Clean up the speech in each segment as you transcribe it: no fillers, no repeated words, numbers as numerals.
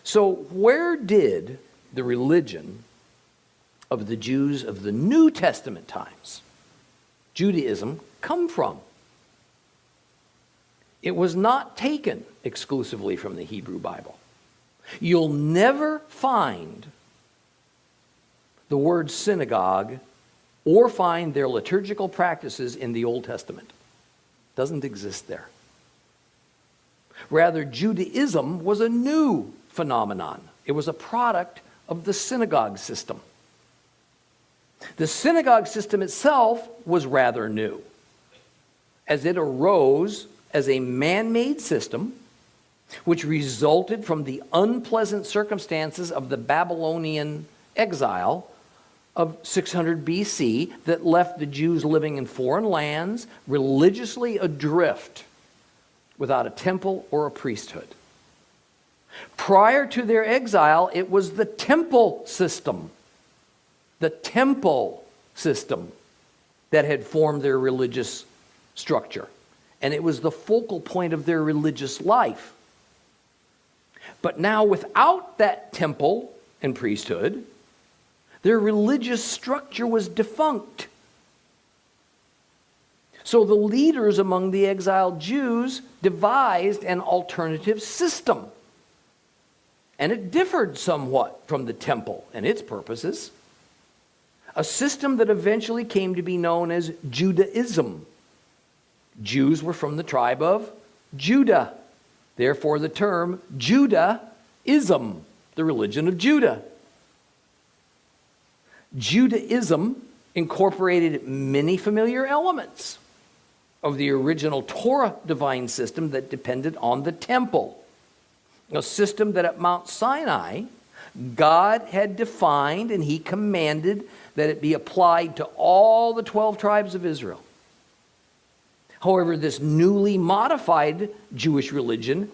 So where did the religion of the Jews of the New Testament times, Judaism, come from? It was not taken exclusively from the Hebrew Bible. You'll never find the word synagogue or find their liturgical practices in the Old Testament. It doesn't exist there. Rather, Judaism was a new phenomenon. It was a product of the synagogue system. The synagogue system itself was rather new, as it arose as a man-made system which resulted from the unpleasant circumstances of the Babylonian exile of 600 BC that left the Jews living in foreign lands, religiously adrift, without a temple or a priesthood. Prior to their exile, it was the temple system that had formed their religious structure. And it was the focal point of their religious life. But now, without that temple and priesthood, their religious structure was defunct. So the leaders among the exiled Jews devised an alternative system. And it differed somewhat from the temple and its purposes. A system that eventually came to be known as Judaism. Jews were from the tribe of Judah. Therefore, the term Judaism, the religion of Judah. Judaism incorporated many familiar elements of the original Torah divine system that depended on the temple. A system that at Mount Sinai, God had defined and he commanded that it be applied to all the 12 tribes of Israel. However, this newly modified Jewish religion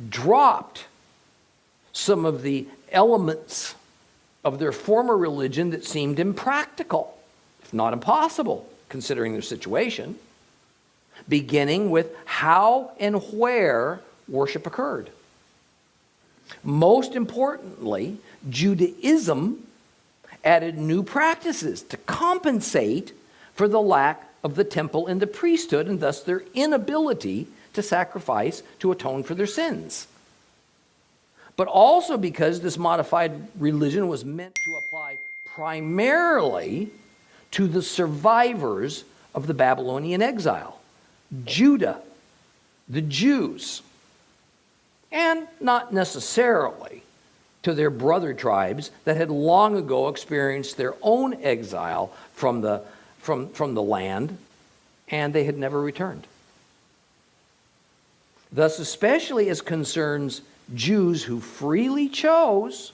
dropped some of the elements of their former religion that seemed impractical, if not impossible, considering their situation, beginning with how and where worship occurred. Most importantly, Judaism added new practices to compensate for the lack of the temple and the priesthood, and thus their inability to sacrifice to atone for their sins. But also because this modified religion was meant to apply primarily to the survivors of the Babylonian exile, Judah, the Jews, and not necessarily to their brother tribes that had long ago experienced their own exile from the land, and they had never returned. Thus, especially as concerns Jews who freely chose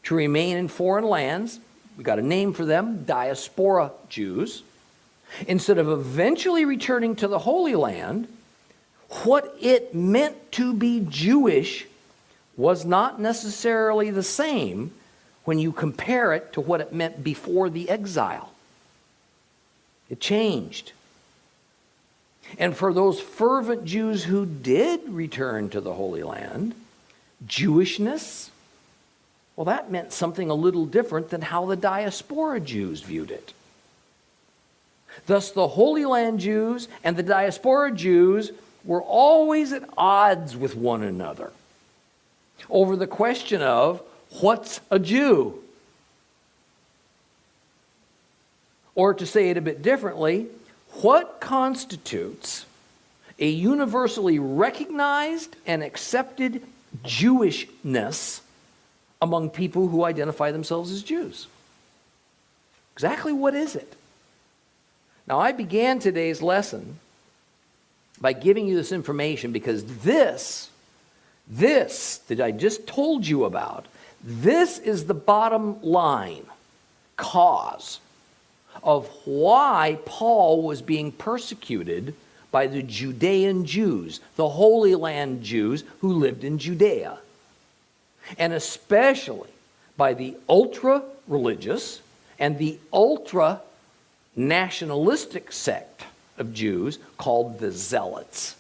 to remain in foreign lands, we got a name for them, diaspora Jews, instead of eventually returning to the Holy Land, what it meant to be Jewish was not necessarily the same when you compare it to what it meant before the exile. It changed. And for those fervent Jews who did return to the Holy Land, Jewishness, well, that meant something a little different than how the diaspora Jews viewed it. Thus, the Holy Land Jews and the diaspora Jews were always at odds with one another over the question of what's a Jew? Or to say it a bit differently, what constitutes a universally recognized and accepted Jewishness among people who identify themselves as Jews? Exactly what is it? Now, I began today's lesson by giving you this information because this that I just told you about, this is the bottom line cause of why Paul was being persecuted by the Judean Jews, the Holy Land Jews who lived in Judea, and especially by the ultra-religious and the ultra-nationalistic sect of Jews called the Zealots.